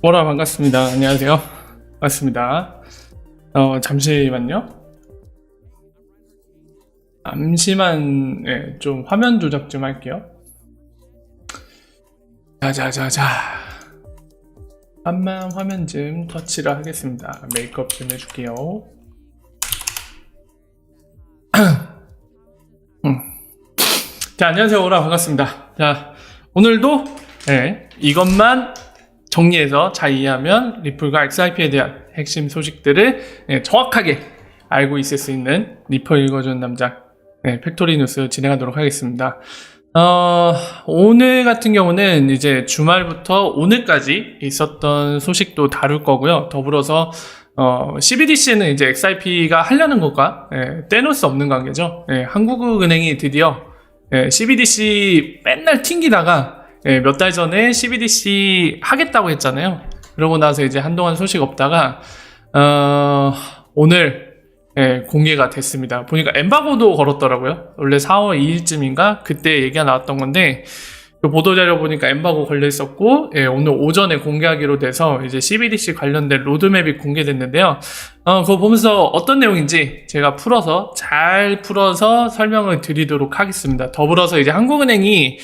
뭐라 반갑습니다. 안녕하세요. 반갑습니다. 잠시만요. 잠시만, 좀 화면 조작 좀 할게요. 자자자자. 화면 좀 터치를 하겠습니다. 메이크업 좀 해줄게요. 자, 안녕하세요. 오라 반갑습니다. 자, 오늘도 이것만 정리해서 잘 이해하면 리플과 XRP에 대한 핵심 소식들을 정확하게 알고 있을 수 있는 리플 읽어주는 남자 팩토리 뉴스 진행하도록 하겠습니다. 오늘 같은 경우는 이제 주말부터 오늘까지 있었던 소식도 다룰 거고요. 더불어서 CBDC는 이제 XRP가 하려는 것과 떼놓을 수 없는 관계죠. 한국은행이 드디어 CBDC 맨날 튕기다가 몇 달 전에 CBDC 하겠다고 했잖아요. 그러고 나서 이제 한동안 소식 없다가 오늘 공개가 됐습니다. 보니까 엠바고도 걸었더라고요. 원래 4월 2일쯤인가 그때 얘기가 나왔던 건데 그 보도자료 보니까 엠바고 걸려 있었고 오늘 오전에 공개하기로 돼서 이제 CBDC 관련된 로드맵이 공개됐는데요. 그거 보면서 어떤 내용인지 제가 잘 풀어서 설명을 드리도록 하겠습니다. 더불어서 이제 한국은행이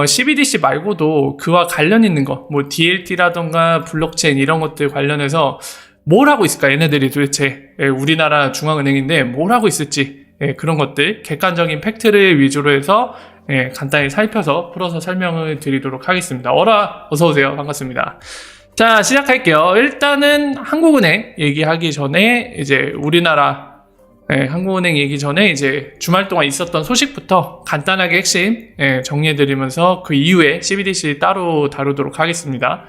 CBDC 말고도 그와 관련 있는 거, 뭐 DLT라던가 블록체인 이런 것들 관련해서 뭘 하고 있을까? 얘네들이 도대체 우리나라 중앙은행인데 뭘 하고 있을지 그런 것들 객관적인 팩트를 위주로 해서 간단히 살펴서 풀어서 설명을 드리도록 하겠습니다. 어서오세요. 반갑습니다. 자, 시작할게요. 일단은 한국은행 얘기하기 전에 이제 우리나라 한국은행 얘기 전에 이제 주말 동안 있었던 소식부터 간단하게 핵심 정리해드리면서 그 이후에 CBDC 따로 다루도록 하겠습니다.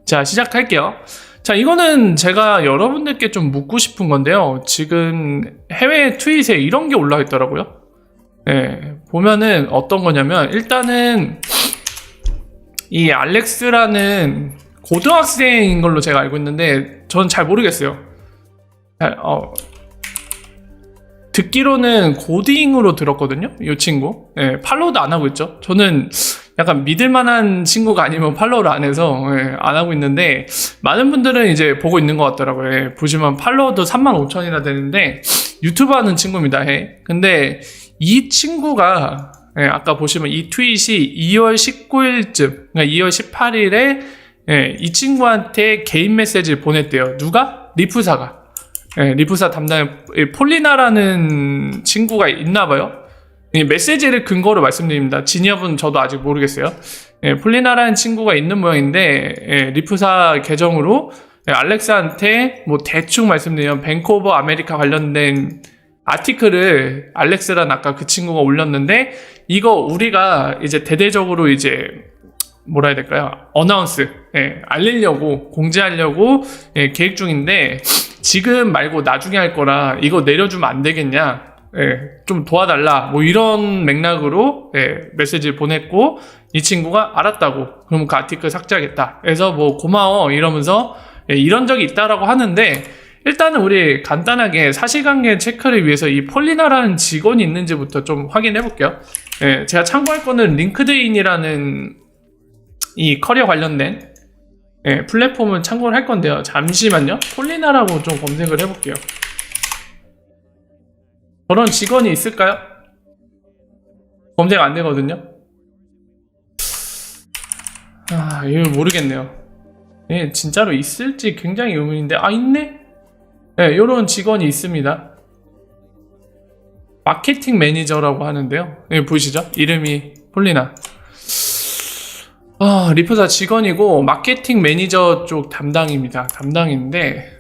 자, 시작할게요. 자, 이거는 제가 여러분들께 좀 묻고 싶은 건데요. 지금 해외 트윗에 이런 게 올라와 있더라고요. 보면은 어떤 거냐면 일단은 이 알렉스라는 고등학생인 걸로 제가 알고 있는데 저는 잘 모르겠어요. 듣기로는 고딩으로 들었거든요. 이 친구. 팔로우도 안 하고 있죠. 저는 약간 믿을만한 친구가 아니면 팔로우를 안 해서 안 하고 있는데 많은 분들은 이제 보고 있는 것 같더라고요. 보시면 팔로워도 35,000이나 되는데 유튜브 하는 친구입니다. 근데 이 친구가 아까 보시면 이 트윗이 2월 19일쯤 그러니까 2월 18일에 이 친구한테 개인 메시지를 보냈대요. 누가? 리프사가. 리프사 담당 폴리나라는 친구가 있나봐요. 메시지를 근거로 말씀드립니다. 진위업은 저도 아직 모르겠어요. 폴리나라는 친구가 있는 모양인데 리프사 계정으로 알렉스한테 뭐 대충 말씀드리면 뱅크 오브 아메리카 관련된 아티클을 알렉스란 아까 그 친구가 올렸는데 이거 우리가 이제 대대적으로 이제 뭐라 해야 될까요? 어나운스 알리려고 공지하려고 계획 중인데 지금 말고 나중에 할 거라 이거 내려주면 안 되겠냐? 좀 도와달라. 뭐 이런 맥락으로 메시지를 보냈고 이 친구가 알았다고. 그럼 그 아티클 삭제하겠다. 그래서 뭐 고마워 이러면서 이런 적이 있다라고 하는데 일단은 우리 간단하게 사실관계 체크를 위해서 이 폴리나라는 직원이 있는지부터 좀 확인해 볼게요. 제가 참고할 거는 링크드인이라는 이 커리어 관련된 플랫폼을 참고를 할 건데요. 잠시만요. 폴리나라고 좀 검색을 해볼게요. 저런 직원이 있을까요? 검색 안 되거든요. 이거 모르겠네요. 진짜로 있을지 굉장히 의문인데 있네? 요런 직원이 있습니다. 마케팅 매니저라고 하는데요. 보이시죠? 이름이 폴리나. 리프사 직원이고 마케팅 매니저 쪽 담당인데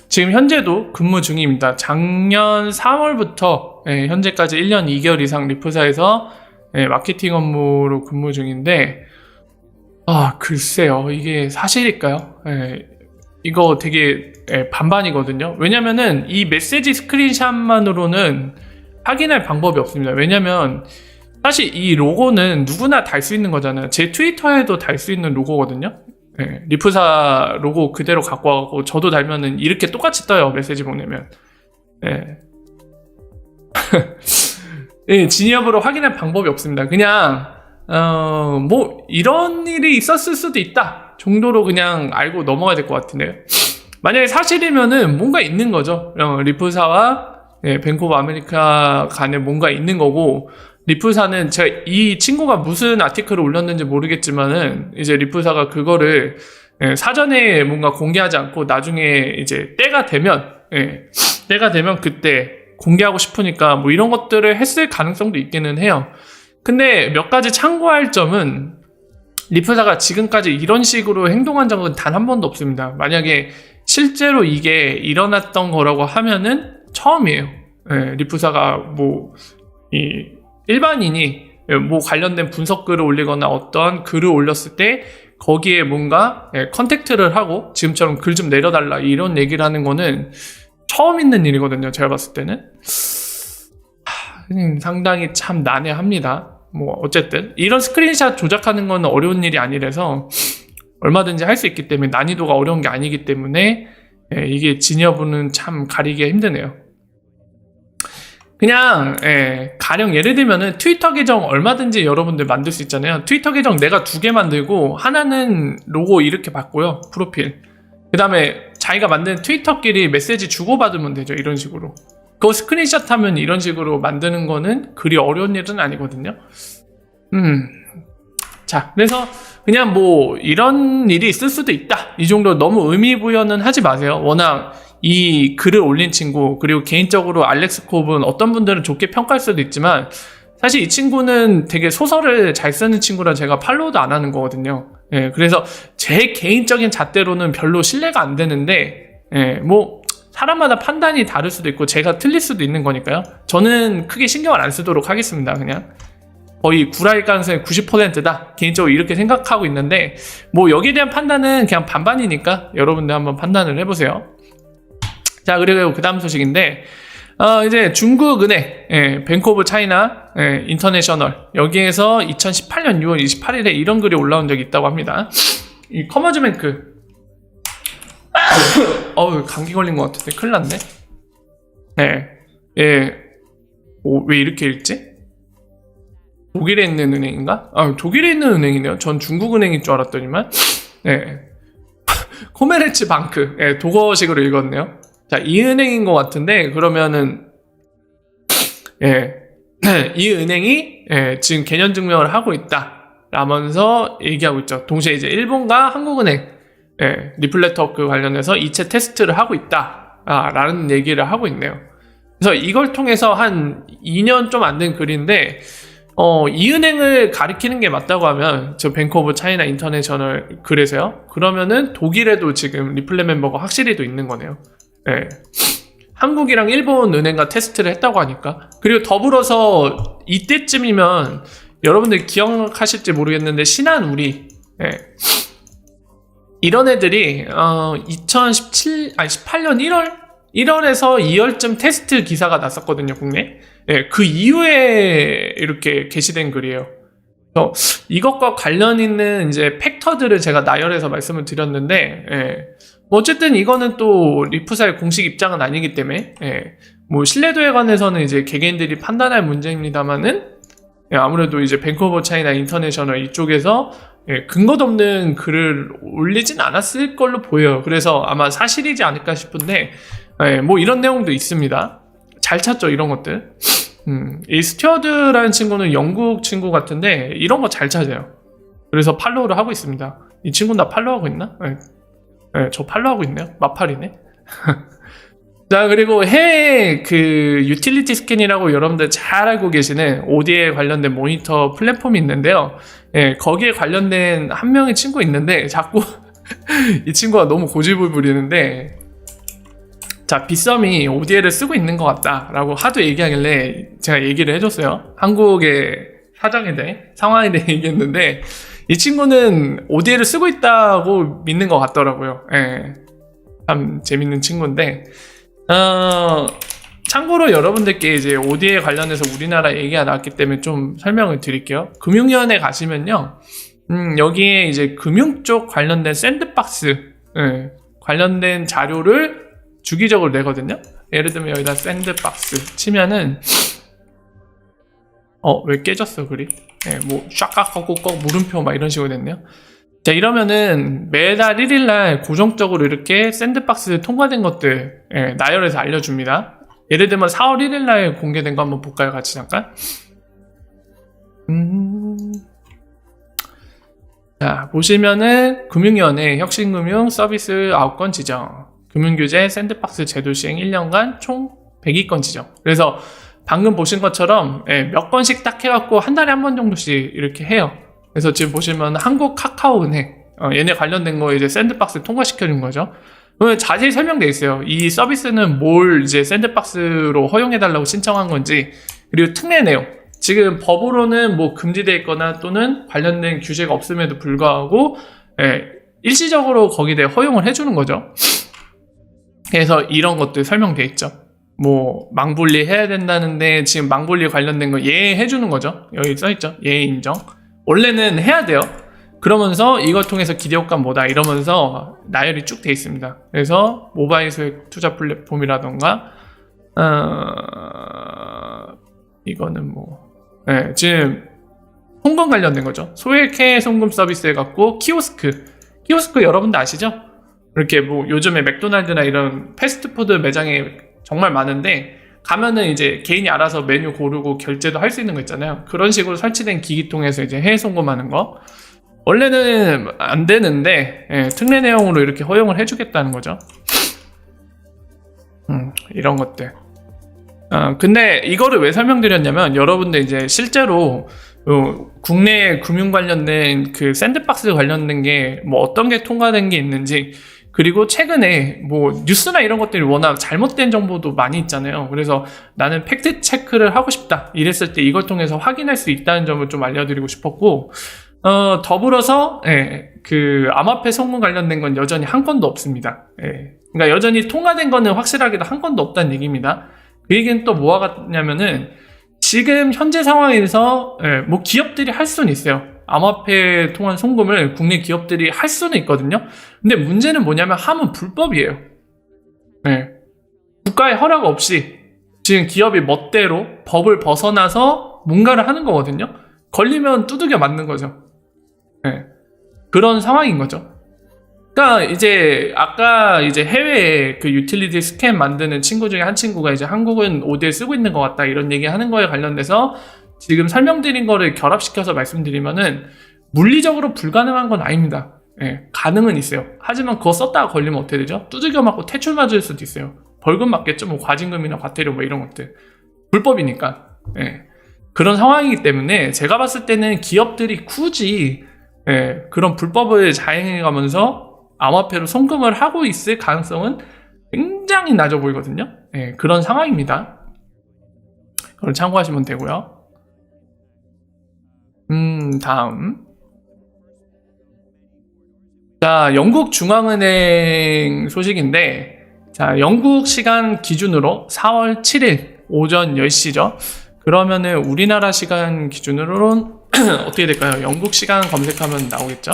지금 현재도 근무 중입니다. 작년 3월부터 현재까지 1년 2개월 이상 리프사에서 마케팅 업무로 근무 중인데 글쎄요. 이게 사실일까요? 이거 되게 반반이거든요. 왜냐면은 이 메시지 스크린샷만으로는 확인할 방법이 없습니다. 왜냐면 사실 이 로고는 누구나 달 수 있는 거잖아요. 제 트위터에도 달 수 있는 로고거든요. 리프사 로고 그대로 갖고 와고 저도 달면은 이렇게 똑같이 떠요. 메시지 보내면. 진위업으로 확인할 방법이 없습니다. 그냥 뭐 이런 일이 있었을 수도 있다 정도로 그냥 알고 넘어가야 될 것 같은데요. 만약에 사실이면은 뭔가 있는 거죠. 리프사와 뱅크 오브 아메리카 간에 뭔가 있는 거고, 리프사는 제가 이 친구가 무슨 아티클을 올렸는지 모르겠지만은 이제 리프사가 그거를 사전에 뭔가 공개하지 않고 나중에 이제 때가 되면 그때 공개하고 싶으니까 뭐 이런 것들을 했을 가능성도 있기는 해요. 근데 몇 가지 참고할 점은, 리프사가 지금까지 이런 식으로 행동한 적은 단 한 번도 없습니다. 만약에 실제로 이게 일어났던 거라고 하면은 처음이에요. 리프사가 뭐 일반인이 뭐 관련된 분석글을 올리거나 어떤 글을 올렸을 때 거기에 뭔가 컨택트를 하고 지금처럼 글 좀 내려달라 이런 얘기를 하는 거는 처음 있는 일이거든요. 제가 봤을 때는 상당히 참 난해합니다. 뭐 어쨌든 이런 스크린샷 조작하는 건 어려운 일이 아니라서 얼마든지 할 수 있기 때문에, 난이도가 어려운 게 아니기 때문에 이게 진 여부는 참 가리기가 힘드네요. 그냥 가령 예를 들면은 트위터 계정 얼마든지 여러분들 만들 수 있잖아요. 트위터 계정 내가 2개 만들고, 하나는 로고 이렇게 받고요, 프로필. 그 다음에 자기가 만든 트위터끼리 메시지 주고받으면 되죠. 이런 식으로 그거 스크린샷 하면 이런 식으로 만드는 거는 그리 어려운 일은 아니거든요. 자, 그래서 그냥 뭐 이런 일이 있을 수도 있다 이 정도 너무 의미 부여는 하지 마세요. 워낙 이 글을 올린 친구, 그리고 개인적으로 알렉스 콥은 어떤 분들은 좋게 평가할 수도 있지만, 사실 이 친구는 되게 소설을 잘 쓰는 친구라 제가 팔로우도 안 하는 거거든요. 그래서 제 개인적인 잣대로는 별로 신뢰가 안 되는데, 뭐 사람마다 판단이 다를 수도 있고 제가 틀릴 수도 있는 거니까요. 저는 크게 신경을 안 쓰도록 하겠습니다. 그냥 거의 구라일 가능성이 90%다 개인적으로 이렇게 생각하고 있는데, 뭐 여기에 대한 판단은 그냥 반반이니까 여러분들 한번 판단을 해보세요. 자, 그리고 그 다음 소식인데, 이제 중국은행, 뱅크 오브 차이나 인터내셔널, 여기에서 2018년 6월 28일에 이런 글이 올라온 적이 있다고 합니다. 이 커머즈뱅크 감기 걸린 것 같은데 큰일 났네. 왜 이렇게 읽지? 독일에 있는 은행인가? 독일에 있는 은행이네요. 전 중국은행인 줄 알았더니만. 코메르츠 방크, 독어식으로 읽었네요. 자, 이 은행인 것 같은데, 그러면은 이 은행이 지금 개년 증명을 하고 있다 라면서 얘기하고 있죠. 동시에 이제 일본과 한국은행 리플레터워크 관련해서 이체 테스트를 하고 있다 라는 얘기를 하고 있네요. 그래서 이걸 통해서 한 2년 좀 안 된 글인데, 이 은행을 가리키는 게 맞다고 하면, 저 뱅크 오브 차이나 인터내셔널 글에서요, 그러면은 독일에도 지금 리플레 멤버가 확실히 또 있는 거네요. 한국이랑 일본 은행과 테스트를 했다고 하니까. 그리고 더불어서 이때쯤이면 여러분들 기억하실지 모르겠는데, 신한우리, 이런 애들이 2018년 1월에서 2월쯤 테스트 기사가 났었거든요, 국내. 그 이후에 이렇게 게시된 글이에요. 그래서 이것과 관련 있는 이제 팩터들을 제가 나열해서 말씀을 드렸는데, 뭐 어쨌든 이거는 또 리프사의 공식 입장은 아니기 때문에, 뭐 신뢰도에 관해서는 이제 개개인들이 판단할 문제입니다만은, 아무래도 이제 뱅크 오브 차이나 인터내셔널 이쪽에서 근거도 없는 글을 올리진 않았을 걸로 보여요. 그래서 아마 사실이지 않을까 싶은데, 뭐 이런 내용도 있습니다. 잘 찾죠, 이런 것들. 이 스튜어드라는 친구는 영국 친구 같은데 이런 거 잘 찾아요. 그래서 팔로우를 하고 있습니다. 이 친구는 나 팔로우하고 있나? 저 팔로우하고 있네요. 마팔이네. 자, 그리고 해외 그 유틸리티 스캔이라고 여러분들 잘 알고 계시는 OD에 관련된 모니터 플랫폼이 있는데요. 거기에 관련된 한 명의 친구 있는데 자꾸 이 친구가 너무 고집을 부리는데, 자, 빗썸이 ODL을 쓰고 있는 것 같다라고 하도 얘기하길래 제가 얘기를 해줬어요. 한국의 사정에 대해, 상황에 대해 얘기했는데, 이 친구는 ODL을 쓰고 있다고 믿는 것 같더라고요. 참 재밌는 친구인데, 참고로 여러분들께 이제 OD에 관련해서 우리나라 얘기가 나왔기 때문에 좀 설명을 드릴게요. 금융위원회 가시면요, 여기에 이제 금융 쪽 관련된 샌드박스, 관련된 자료를 주기적으로 내거든요. 예를 들면 여기다 샌드박스 치면은 왜 깨졌어 글이? 뭐 쫙깍하고 꼭 물음표 막 이런 식으로 됐네요. 자, 이러면은 매달 1일날 고정적으로 이렇게 샌드박스 통과된 것들 나열해서 알려줍니다. 예를 들면 4월 1일날 공개된 거 한번 볼까요? 같이 잠깐. 자, 보시면은 금융위원회 혁신금융 서비스 9건 지정, 금융규제 샌드박스 제도 시행 1년간 총 102건 지정. 그래서 방금 보신 것처럼 몇 건씩 딱 해갖고 한 달에 한 번 정도씩 이렇게 해요. 그래서 지금 보시면 한국 카카오은행 얘네 관련된 거 이제 샌드박스 통과시켜준 거죠. 자세히 설명돼 있어요. 이 서비스는 뭘 이제 샌드박스로 허용해달라고 신청한 건지, 그리고 특례 내용. 지금 법으로는 뭐 금지되어 있거나 또는 관련된 규제가 없음에도 불구하고 일시적으로 거기에 대해 허용을 해주는 거죠. 그래서 이런 것들 설명돼 있죠. 뭐 망분리 해야 된다는데 지금 망분리 관련된 거 예해주는 거죠. 여기 써있죠. 예 인정. 원래는 해야 돼요. 그러면서 이걸 통해서 기대효과 뭐다 이러면서 나열이 쭉 돼 있습니다. 그래서 모바일 소액 투자 플랫폼이라던가 이거는 뭐 지금 송금 관련된 거죠. 소액해 송금 서비스 해갖고 키오스크 여러분들 아시죠? 이렇게 뭐 요즘에 맥도날드나 이런 패스트푸드 매장에 정말 많은데 가면은 이제 개인이 알아서 메뉴 고르고 결제도 할 수 있는 거 있잖아요. 그런 식으로 설치된 기기 통해서 이제 해외 송금하는 거. 원래는 안 되는데 특례 내용으로 이렇게 허용을 해주겠다는 거죠. 이런 것들. 근데 이거를 왜 설명드렸냐면 여러분들 이제 실제로 국내 금융 관련된 그 샌드박스 관련된 게 뭐 어떤 게 통과된 게 있는지, 그리고 최근에 뭐 뉴스나 이런 것들이 워낙 잘못된 정보도 많이 있잖아요. 그래서 나는 팩트 체크를 하고 싶다 이랬을 때 이걸 통해서 확인할 수 있다는 점을 좀 알려드리고 싶었고, 더불어서 그 암호화폐 송금 관련된 건 여전히 한 건도 없습니다. 그러니까 여전히 통과된 거는 확실하게도 한 건도 없다는 얘기입니다. 그 얘기는 또 뭐가 같냐면은 지금 현재 상황에서 뭐 기업들이 할 수는 있어요. 암호화폐 통한 송금을 국내 기업들이 할 수는 있거든요. 근데 문제는 뭐냐면 하면 불법이에요. 국가의 허락 없이 지금 기업이 멋대로 법을 벗어나서 뭔가를 하는 거거든요. 걸리면 두들겨 맞는 거죠. 그런 상황인 거죠. 그러니까 이제 아까 이제 해외에 그 유틸리티 스캔 만드는 친구 중에 한 친구가 이제 한국은 ODL 쓰고 있는 것 같다 이런 얘기 하는 거에 관련돼서 지금 설명드린 거를 결합시켜서 말씀드리면은 물리적으로 불가능한 건 아닙니다. 가능은 있어요. 하지만 그거 썼다가 걸리면 어떻게 되죠? 두들겨 맞고 퇴출 맞을 수도 있어요. 벌금 맞겠죠? 뭐 과징금이나 과태료 뭐 이런 것들. 불법이니까. 그런 상황이기 때문에 제가 봤을 때는 기업들이 굳이 그런 불법을 자행해가면서 암호화폐로 송금을 하고 있을 가능성은 굉장히 낮아 보이거든요. 그런 상황입니다. 그걸 참고하시면 되고요. 다음. 자, 영국 중앙은행 소식인데, 자, 영국 시간 기준으로 4월 7일 오전 10시죠. 그러면은 우리나라 시간 기준으로는 어떻게 될까요? 영국 시간 검색하면 나오겠죠?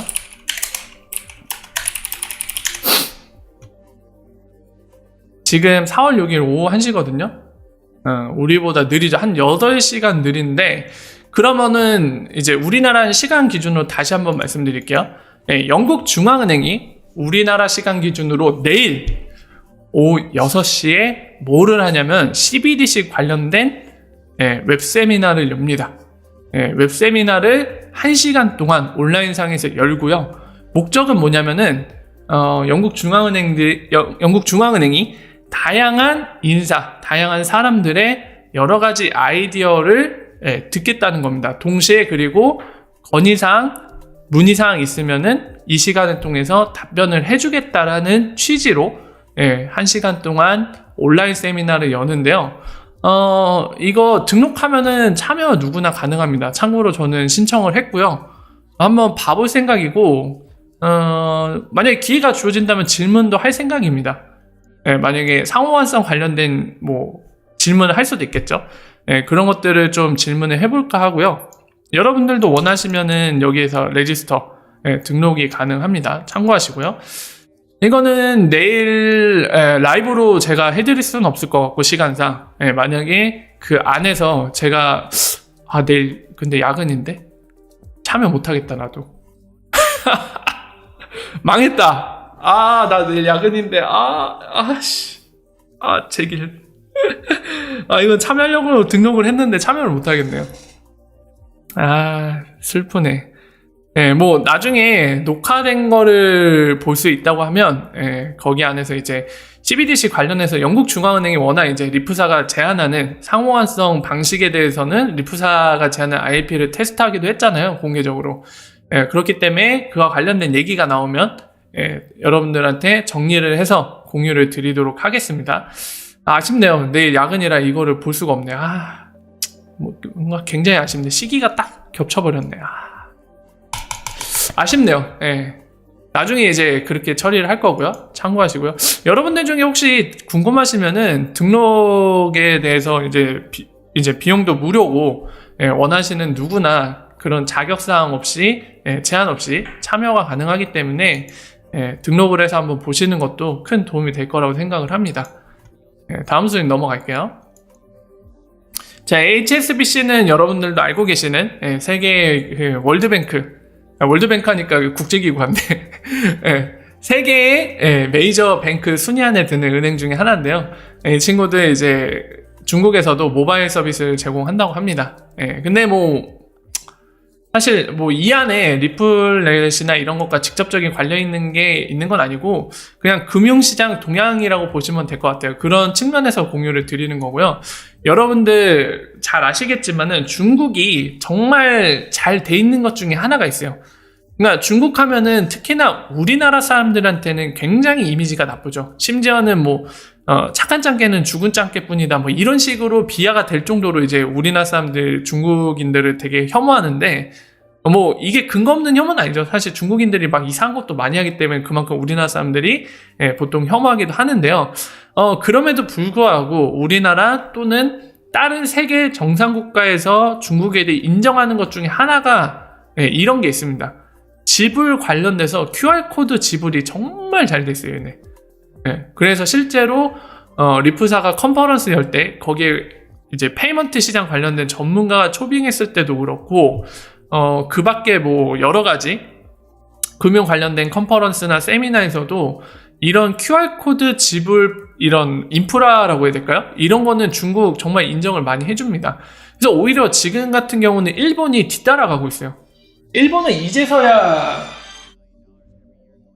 지금 4월 6일 오후 1시거든요. 우리보다 느리죠. 한 8시간 느린데, 그러면은 이제 우리나라 시간 기준으로 다시 한번 말씀드릴게요. 영국 중앙은행이 우리나라 시간 기준으로 내일 오후 6시에 뭐를 하냐면 CBDC 관련된 웹세미나를 엽니다. 웹세미나를 1시간 동안 온라인상에서 열고요. 목적은 뭐냐면은 영국 중앙은행이 다양한 인사, 다양한 사람들의 여러 가지 아이디어를 듣겠다는 겁니다. 동시에 그리고 건의사항, 문의사항 있으면은 이 시간을 통해서 답변을 해주겠다라는 취지로 1시간 동안 온라인 세미나를 여는데요. 이거 등록하면은 참여 누구나 가능합니다. 참고로 저는 신청을 했고요. 한번 봐볼 생각이고, 만약에 기회가 주어진다면 질문도 할 생각입니다. 만약에 상호환성 관련된 뭐 질문을 할 수도 있겠죠. 그런 것들을 좀 질문을 해볼까 하고요. 여러분들도 원하시면은 여기에서 레지스터 등록이 가능합니다. 참고하시고요. 이거는 내일 라이브로 제가 해드릴 수는 없을 것 같고, 시간상 만약에 그 안에서 제가 내일 근데 야근인데 참여 못하겠다 나도. 망했다. 나 내일 야근인데 제길. 이건 참여하려고 등록을 했는데 참여를 못하겠네요. 슬프네. 뭐 나중에 녹화된 거를 볼 수 있다고 하면 거기 안에서 이제 CBDC 관련해서 영국 중앙은행이 워낙 이제 리프사가 제안하는 상호환성 방식에 대해서는 리프사가 제안하는 ILP를 테스트하기도 했잖아요, 공개적으로. 그렇기 때문에 그와 관련된 얘기가 나오면 여러분들한테 정리를 해서 공유를 드리도록 하겠습니다. 아쉽네요. 내일 야근이라 이거를 볼 수가 없네. 뭔가 굉장히 아쉽네. 시기가 딱 겹쳐버렸네. 아쉽네요. 나중에 이제 그렇게 처리를 할 거고요. 참고하시고요. 여러분들 중에 혹시 궁금하시면은 등록에 대해서 이제 비용도 무료고, 원하시는 누구나 그런 자격사항 없이, 제한 없이 참여가 가능하기 때문에, 등록을 해서 한번 보시는 것도 큰 도움이 될 거라고 생각을 합니다. 다음 순위 넘어갈게요. 자, HSBC는 여러분들도 알고 계시는 세계 월드뱅크, 월드뱅크 하니까 국제기구 한데 세계의 메이저 뱅크 순위 안에 드는 은행 중에 하나인데요. 이 친구들 이제 중국에서도 모바일 서비스를 제공한다고 합니다. 근데 사실 이 안에 리플렛이나 이런 것과 직접적인 관련 있는 게 있는 건 아니고 그냥 금융시장 동향이라고 보시면 될 것 같아요. 그런 측면에서 공유를 드리는 거고요. 여러분들 잘 아시겠지만은 중국이 정말 잘 돼 있는 것 중에 하나가 있어요. 그러니까 중국 하면은 특히나 우리나라 사람들한테는 굉장히 이미지가 나쁘죠. 심지어는 착한 짱깨는 죽은 짱깨뿐이다 이런 식으로 비하가 될 정도로 이제 우리나라 사람들 중국인들을 되게 혐오하는데 이게 근거 없는 혐오는 아니죠. 사실 중국인들이 막 이상한 것도 많이 하기 때문에 그만큼 우리나라 사람들이 보통 혐오하기도 하는데요. 그럼에도 불구하고 우리나라 또는 다른 세계 정상국가에서 중국에 대해 인정하는 것 중에 하나가 이런 게 있습니다. 지불 관련돼서 QR코드 지불이 정말 잘 돼 있어요. 그래서 실제로 리프사가 컨퍼런스 열 때 거기에 이제 페이먼트 시장 관련된 전문가가 초빙했을 때도 그렇고 그 밖에 여러 가지 금융 관련된 컨퍼런스나 세미나에서도 이런 QR코드 지불 이런 인프라라고 해야 될까요? 이런 거는 중국 정말 인정을 많이 해줍니다. 그래서 오히려 지금 같은 경우는 일본이 뒤따라가고 있어요. 일본은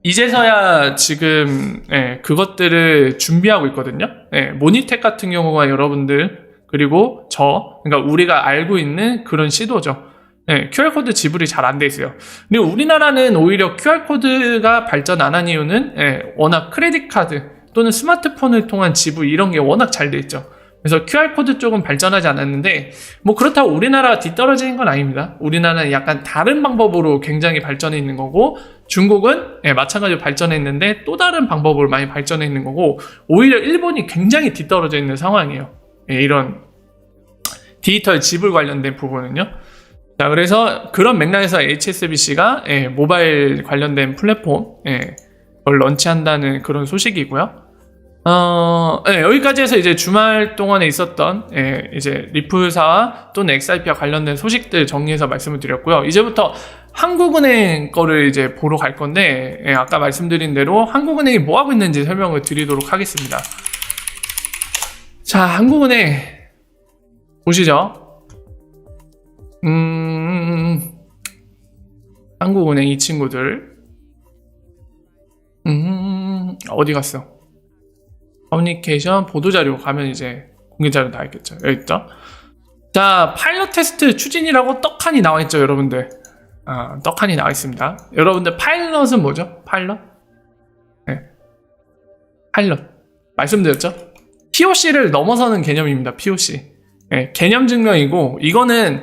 이제서야 지금 그것들을 준비하고 있거든요. 모니텍 같은 경우가 여러분들 그리고 그러니까 우리가 알고 있는 그런 시도죠. QR코드 지불이 잘 안 돼 있어요. 근데 우리나라는 오히려 QR코드가 발전 안 한 이유는 워낙 크레딧 카드 또는 스마트폰을 통한 지불 이런 게 워낙 잘 돼 있죠. 그래서 QR코드 쪽은 발전하지 않았는데 그렇다고 우리나라가 뒤떨어지는 건 아닙니다. 우리나라는 약간 다른 방법으로 굉장히 발전해 있는 거고 중국은 마찬가지로 발전해 있는데 또 다른 방법으로 많이 발전해 있는 거고 오히려 일본이 굉장히 뒤떨어져 있는 상황이에요. 이런 디지털 지불 관련된 부분은요. 자, 그래서 그런 맥락에서 HSBC가 모바일 관련된 플랫폼 를 런치한다는 그런 소식이고요. 여기까지 해서 이제 주말 동안에 있었던 이제 리플사와 또는 XRP와 관련된 소식들 정리해서 말씀을 드렸고요. 이제부터 한국은행 거를 이제 보러 갈 건데 아까 말씀드린 대로 한국은행이 뭐 하고 있는지 설명을 드리도록 하겠습니다. 자, 한국은행 보시죠. 한국은행 이 친구들 어디 갔어? 커뮤니케이션 보도자료 가면 이제 공개자료 나와 있겠죠. 여기 있죠. 자, 파일럿 테스트 추진이라고 떡하니 나와 있죠, 여러분들. 떡하니 나와 있습니다. 여러분들 파일럿은 뭐죠? 파일럿? 파일럿 말씀드렸죠? POC를 넘어서는 개념입니다. POC. 개념 증명이고 이거는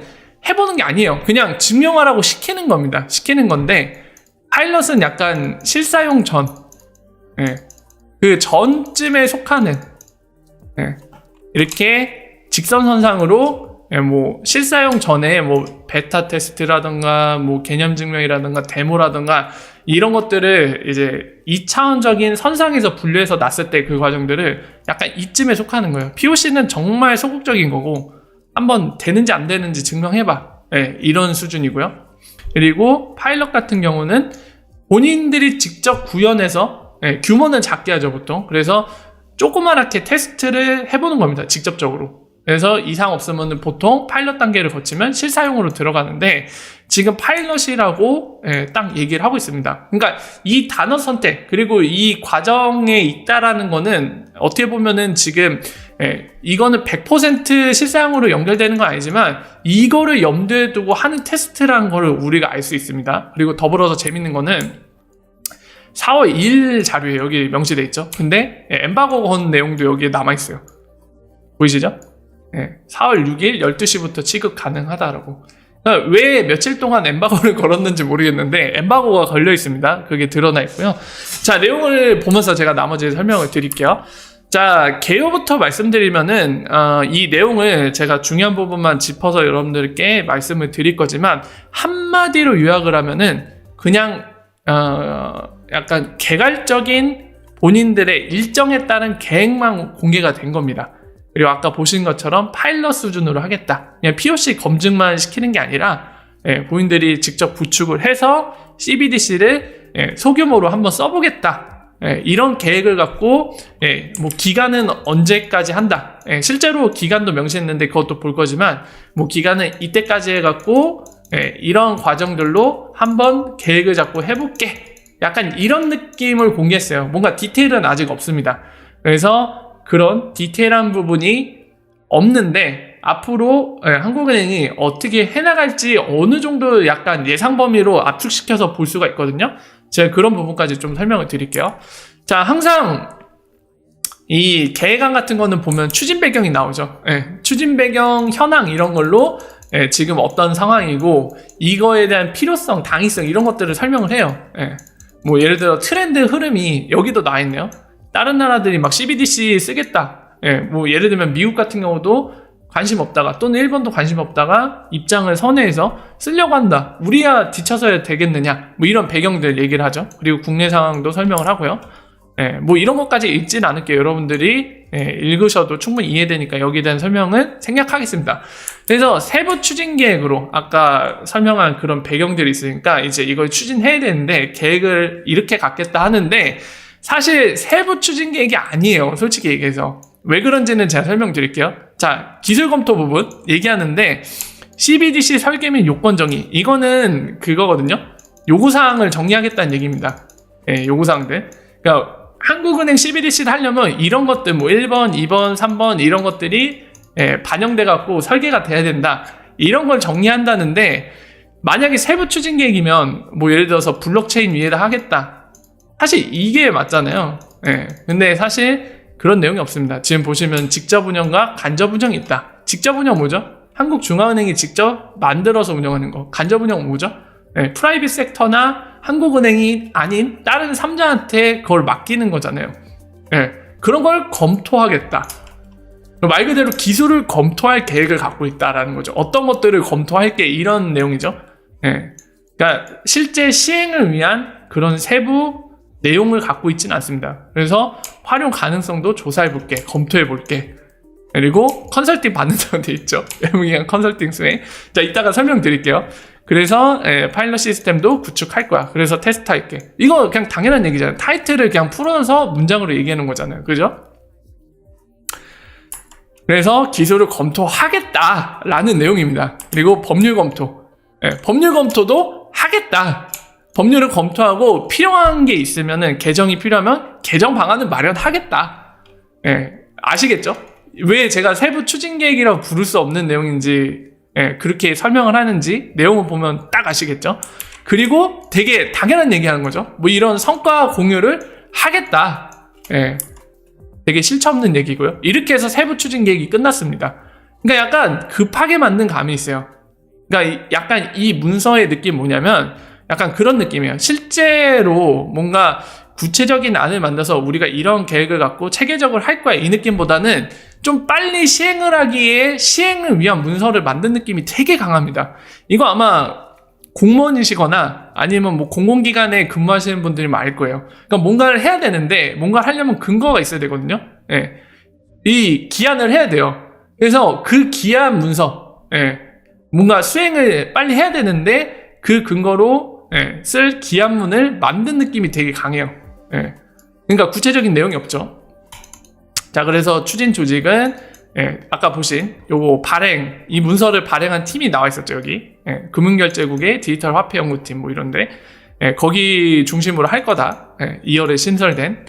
해보는 게 아니에요. 그냥 증명하라고 시키는 겁니다. 시키는 건데 파일럿은 약간 실사용 전 그 전쯤에 속하는 이렇게 직선선상으로 실사용 전에 베타 테스트라든가 개념 증명이라든가 데모라든가 이런 것들을 이제 2차원적인 선상에서 분류해서 놨을 때 그 과정들을 약간 이쯤에 속하는 거예요. POC는 정말 소극적인 거고 한번 되는지 안 되는지 증명해봐. 이런 수준이고요. 그리고 파일럿 같은 경우는 본인들이 직접 구현해서 규모는 작게 하죠 보통. 그래서 조그맣게 테스트를 해보는 겁니다 직접적으로. 그래서 이상 없으면 보통 파일럿 단계를 거치면 실사용으로 들어가는데 지금 파일럿이라고 딱 얘기를 하고 있습니다. 그러니까 이 단어 선택 그리고 이 과정에 있다라는 거는 어떻게 보면은 지금 이거는 100% 실사용으로 연결되는 건 아니지만 이거를 염두에 두고 하는 테스트라는 거를 우리가 알 수 있습니다. 그리고 더불어서 재밌는 거는 4월 2일 자료에 여기 명시되어 있죠. 근데 엠바고 건 내용도 여기에 남아있어요. 보이시죠? 4월 6일 12시부터 취급 가능하다라고. 그러니까 왜 며칠 동안 엠바고를 걸었는지 모르겠는데 엠바고가 걸려 있습니다. 그게 드러나 있고요. 자, 내용을 보면서 제가 나머지 설명을 드릴게요. 자, 개요부터 말씀드리면은 이 내용을 제가 중요한 부분만 짚어서 여러분들께 말씀을 드릴 거지만 한마디로 요약을 하면은 그냥 약간 개괄적인 본인들의 일정에 따른 계획만 공개가 된 겁니다. 그리고 아까 보신 것처럼 파일럿 수준으로 하겠다. 그냥 POC 검증만 시키는 게 아니라 본인들이 직접 구축을 해서 CBDC를 소규모로 한번 써보겠다. 이런 계획을 갖고 뭐 기간은 언제까지 한다. 실제로 기간도 명시했는데 그것도 볼 거지만 뭐 기간은 이때까지 해갖고 이런 과정들로 한번 계획을 잡고 해볼게. 약간 이런 느낌을 공개했어요. 뭔가 디테일은 아직 없습니다. 그래서 그런 디테일한 부분이 없는데 앞으로 한국은행이 어떻게 해나갈지 어느 정도 약간 예상 범위로 압축시켜서 볼 수가 있거든요. 제가 그런 부분까지 좀 설명을 드릴게요. 자, 항상 이 계획안 같은 거는 보면 추진 배경이 나오죠. 추진 배경, 현황 이런 걸로 지금 어떤 상황이고 이거에 대한 필요성, 당위성 이런 것들을 설명을 해요. 뭐 예를 들어 트렌드 흐름이 여기도 나와 있네요. 다른 나라들이 막 CBDC 쓰겠다. 뭐 예를 들면 미국 같은 경우도 관심 없다가 또는 일본도 관심 없다가 입장을 선회해서 쓰려고 한다. 우리야 뒤쳐서야 되겠느냐. 뭐 이런 배경들 얘기를 하죠. 그리고 국내 상황도 설명을 하고요. 뭐 이런 것까지 읽진 않을게요. 여러분들이 읽으셔도 충분히 이해되니까 여기에 대한 설명은 생략하겠습니다. 그래서 세부 추진 계획으로 아까 설명한 그런 배경들이 있으니까 이제 이걸 추진해야 되는데 계획을 이렇게 갖겠다 하는데 사실 세부 추진 계획이 아니에요. 솔직히 얘기해서. 왜 그런지는 제가 설명드릴게요. 자, 기술 검토 부분 얘기하는데 CBDC 설계 및 요건 정의 이거는 그거거든요. 요구사항을 정리하겠다는 얘기입니다. 요구사항들. 그러니까 한국은행 CBDC를 하려면 이런 것들 뭐 1번, 2번, 3번 이런 것들이 반영돼 갖고 설계가 돼야 된다. 이런 걸 정리한다는데 만약에 세부 추진 계획이면 뭐 예를 들어서 블록체인 위에다 하겠다. 사실 이게 맞잖아요. 근데 사실 그런 내용이 없습니다. 지금 보시면 직접 운영과 간접 운영이 있다. 직접 운영 뭐죠? 한국중앙은행이 직접 만들어서 운영하는 거. 간접 운영 뭐죠? 프라이빗 섹터나 한국은행이 아닌 다른 3자한테 그걸 맡기는 거잖아요. 그런 걸 검토하겠다. 말 그대로 기술을 검토할 계획을 갖고 있다라는 거죠. 어떤 것들을 검토할게 이런 내용이죠. 그러니까 실제 시행을 위한 그런 세부 내용을 갖고 있지는 않습니다. 그래서 활용 가능성도 조사해볼게, 검토해볼게. 그리고 컨설팅 받는다고 돼 있죠. 외국인 컨설팅 수행. 자, 이따가 설명드릴게요. 그래서 파일럿 시스템도 구축할 거야. 그래서 테스트할게. 이거 그냥 당연한 얘기잖아요. 타이틀을 그냥 풀어서 문장으로 얘기하는 거잖아요. 그죠? 그래서 기술을 검토하겠다라는 내용입니다. 그리고 법률 검토. 법률 검토도 하겠다. 법률을 검토하고 필요한 게 있으면은 개정이 필요하면 개정 방안을 마련하겠다. 아시겠죠? 왜 제가 세부 추진 계획이라고 부를 수 없는 내용인지 그렇게 설명을 하는지 내용을 보면 딱 아시겠죠? 그리고 되게 당연한 얘기하는 거죠. 뭐 이런 성과 공유를 하겠다. 되게 실체 없는 얘기고요. 이렇게 해서 세부 추진 계획이 끝났습니다. 그러니까 약간 급하게 만든 감이 있어요. 그러니까 약간 이 문서의 느낌이 뭐냐면 약간 그런 느낌이에요. 실제로 뭔가 구체적인 안을 만들어서 우리가 이런 계획을 갖고 체계적으로 할 거야 이 느낌보다는 좀 빨리 시행을 하기에 시행을 위한 문서를 만든 느낌이 되게 강합니다. 이거 아마 공무원이시거나 아니면 뭐 공공기관에 근무하시는 분들이 많을 거예요. 그러니까 뭔가를 해야 되는데 뭔가를 하려면 근거가 있어야 되거든요. 이 기한을 해야 돼요. 그래서 그 기한 문서 뭔가 수행을 빨리 해야 되는데 그 근거로 쓸 기한문을 만든 느낌이 되게 강해요. 그러니까 구체적인 내용이 없죠. 자, 그래서 추진 조직은 아까 보신 요거 발행, 이 문서를 발행한 팀이 나와 있었죠. 여기 금융결제국의 디지털 화폐 연구팀 뭐 이런데 거기 중심으로 할 거다. 2월에 신설된.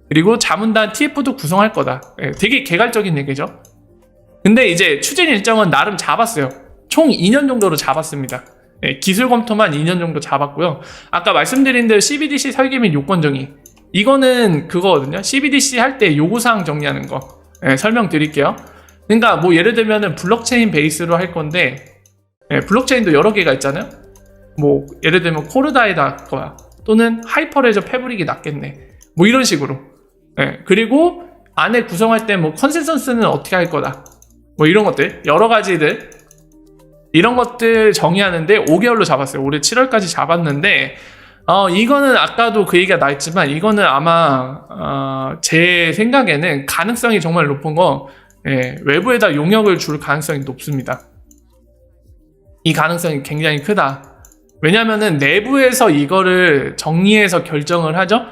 그리고 자문단 TF도 구성할 거다. 되게 개괄적인 얘기죠. 근데 이제 추진 일정은 나름 잡았어요. 총 2년 정도로 잡았습니다. 기술 검토만 2년 정도 잡았고요. 아까 말씀드린 대로 CBDC 설계 및 요건 정의, 이거는 그거거든요. CBDC 할 때 요구사항 정리하는 거 설명드릴게요. 그러니까 뭐 예를 들면은 블록체인 베이스로 할 건데 블록체인도 여러 개가 있잖아요. 뭐 예를 들면 코르다이다 할 거야, 또는 하이퍼레저 패브릭이 낫겠네, 뭐 이런 식으로. 그리고 안에 구성할 때 뭐 컨센서스는 어떻게 할 거다, 뭐 이런 것들, 여러 가지들, 이런 것들 정의하는데 5개월로 잡았어요. 올해 7월까지 잡았는데 이거는 아까도 그 얘기가 나왔지만 이거는 아마 제 생각에는 가능성이 정말 높은 거, 외부에다 용역을 줄 가능성이 높습니다. 이 가능성이 굉장히 크다. 왜냐면은 내부에서 이거를 정리해서 결정을 하죠.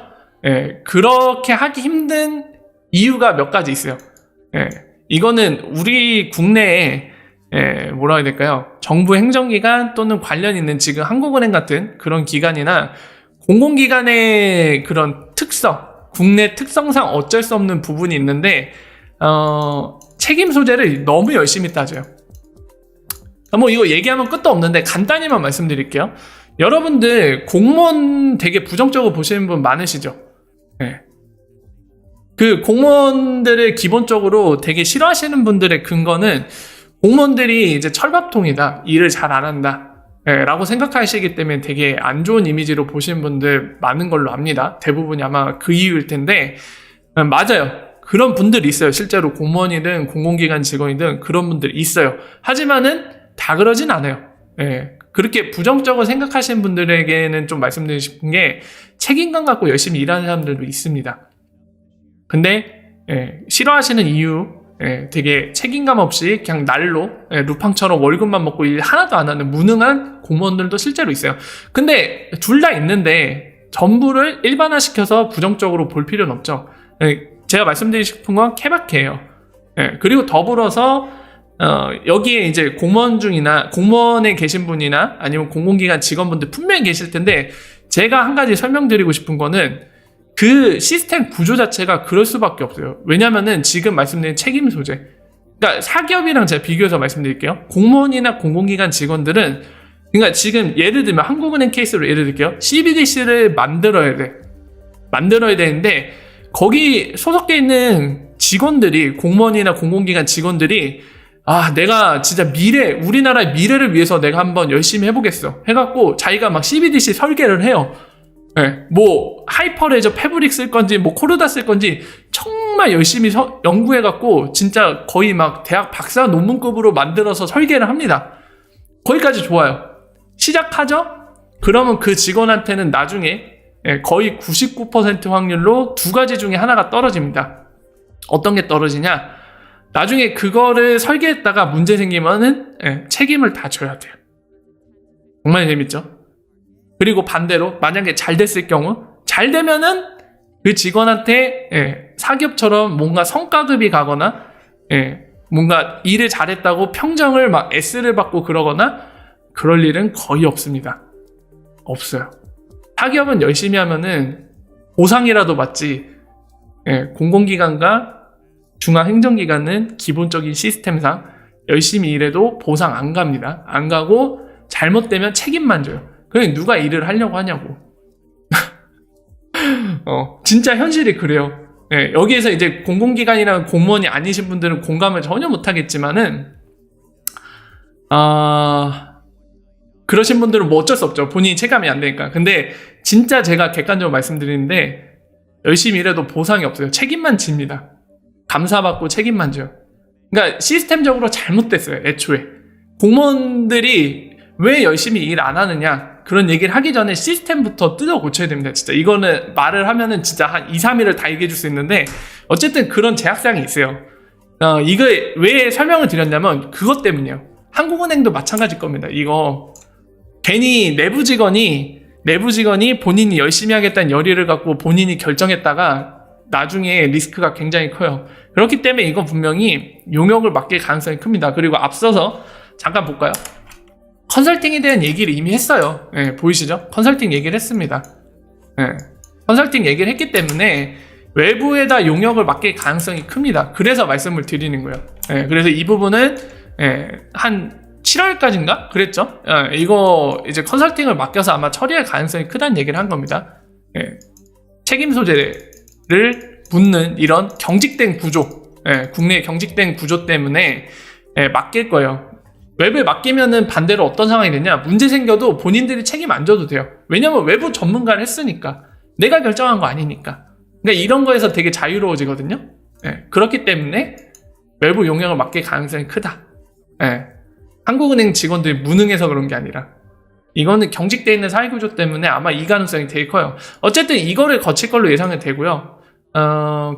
그렇게 하기 힘든 이유가 몇 가지 있어요. 이거는 우리 국내에 뭐라 해야 될까요? 정부 행정기관 또는 관련 있는 지금 한국은행 같은 그런 기관이나 공공기관의 그런 특성, 국내 특성상 어쩔 수 없는 부분이 있는데 책임 소재를 너무 열심히 따져요. 뭐 이거 얘기하면 끝도 없는데 간단히만 말씀드릴게요. 여러분들 공무원 되게 부정적으로 보시는 분 많으시죠? 그 공무원들을 기본적으로 되게 싫어하시는 분들의 근거는 공무원들이 이제 철밥통이다, 일을 잘 안 한다 라고 생각하시기 때문에 되게 안 좋은 이미지로 보시는 분들 많은 걸로 압니다. 대부분이 아마 그 이유일 텐데, 맞아요. 그런 분들이 있어요. 실제로 공무원이든 공공기관 직원이든 그런 분들이 있어요. 하지만은 다 그러진 않아요. 그렇게 부정적으로 생각하시는 분들에게는 좀 말씀드리고 싶은 게, 책임감 갖고 열심히 일하는 사람들도 있습니다. 근데 싫어하시는 이유, 되게 책임감 없이 그냥 날로 루팡처럼 월급만 먹고 일 하나도 안 하는 무능한 공무원들도 실제로 있어요. 근데 둘 다 있는데 전부를 일반화시켜서 부정적으로 볼 필요는 없죠. 제가 말씀드리고 싶은 건 케바케예요. 그리고 더불어서 여기에 이제 공무원에 계신 분이나 아니면 공공기관 직원분들 분명히 계실 텐데, 제가 한 가지 설명드리고 싶은 거는 그 시스템 구조 자체가 그럴 수밖에 없어요. 왜냐면은 지금 말씀드린 책임 소재, 그러니까 사기업이랑 제가 비교해서 말씀드릴게요. 공무원이나 공공기관 직원들은, 그러니까 지금 예를 들면 한국은행 케이스로 예를 들게요. CBDC를 만들어야 되는데 거기 소속돼 있는 직원들이, 공무원이나 공공기관 직원들이 내가 진짜 우리나라의 미래를 위해서 내가 한번 열심히 해보겠어 해갖고 자기가 막 CBDC 설계를 해요. 뭐 하이퍼레저 패브릭 쓸 건지 뭐 코르다 쓸 건지 정말 열심히 연구해갖고 진짜 거의 막 대학 박사 논문급으로 만들어서 설계를 합니다. 거기까지 좋아요. 시작하죠? 그러면 그 직원한테는 나중에 거의 99% 확률로 두 가지 중에 하나가 떨어집니다. 어떤 게 떨어지냐? 나중에 그거를 설계했다가 문제 생기면은 책임을 다 져야 돼요. 정말 재밌죠? 그리고 반대로 만약에 잘 됐을 경우, 잘 되면은 그 직원한테 사기업처럼 뭔가 성과급이 가거나 뭔가 일을 잘했다고 평정을 막 S를 받고 그러거나 그럴 일은 거의 없습니다. 없어요. 사기업은 열심히 하면은 보상이라도 받지, 공공기관과 중앙행정기관은 기본적인 시스템상 열심히 일해도 보상 안 갑니다. 안 가고 잘못되면 책임만 져요. 그러니 누가 일을 하려고 하냐고. 진짜 현실이 그래요. 여기에서 이제 공공기관이나 공무원이 아니신 분들은 공감을 전혀 못하겠지만은 그러신 분들은 뭐 어쩔 수 없죠. 본인이 체감이 안 되니까. 근데 진짜 제가 객관적으로 말씀드리는데, 열심히 일해도 보상이 없어요. 책임만 집니다. 감사받고 책임만 져요. 그러니까 시스템적으로 잘못됐어요. 애초에 공무원들이 왜 열심히 일 안 하느냐, 그런 얘기를 하기 전에 시스템부터 뜯어 고쳐야 됩니다. 진짜 이거는 말을 하면은 진짜 한 2, 3일을 다 얘기해 줄 수 있는데, 어쨌든 그런 제약사항이 있어요. 이거 왜 설명을 드렸냐면 그것 때문이에요. 한국은행도 마찬가지일 겁니다. 이거 괜히 내부 직원이 본인이 열심히 하겠다는 열의를 갖고 본인이 결정했다가 나중에 리스크가 굉장히 커요. 그렇기 때문에 이건 분명히 용역을 맡길 가능성이 큽니다. 그리고 앞서서 잠깐 볼까요? 컨설팅에 대한 얘기를 이미 했어요. 예, 보이시죠? 컨설팅 얘기를 했습니다. 예, 컨설팅 얘기를 했기 때문에 외부에다 용역을 맡길 가능성이 큽니다. 그래서 말씀을 드리는 거예요. 예, 그래서 이 부분은 한 7월까지인가? 그랬죠? 이거 이제 컨설팅을 맡겨서 아마 처리할 가능성이 크다는 얘기를 한 겁니다. 책임 소재를 묻는 이런 경직된 구조, 국내의 경직된 구조 때문에 맡길 거예요. 외부에 맡기면은 반대로 어떤 상황이 되냐? 문제 생겨도 본인들이 책임 안 져도 돼요. 왜냐면 외부 전문가를 했으니까. 내가 결정한 거 아니니까. 그러니까 이런 거에서 되게 자유로워지거든요. 그렇기 때문에 외부 용역을 맡길 가능성이 크다. 한국은행 직원들이 무능해서 그런 게 아니라 이거는 경직되어 있는 사회구조 때문에 아마 이 가능성이 되게 커요. 어쨌든 이거를 거칠 걸로 예상이 되고요.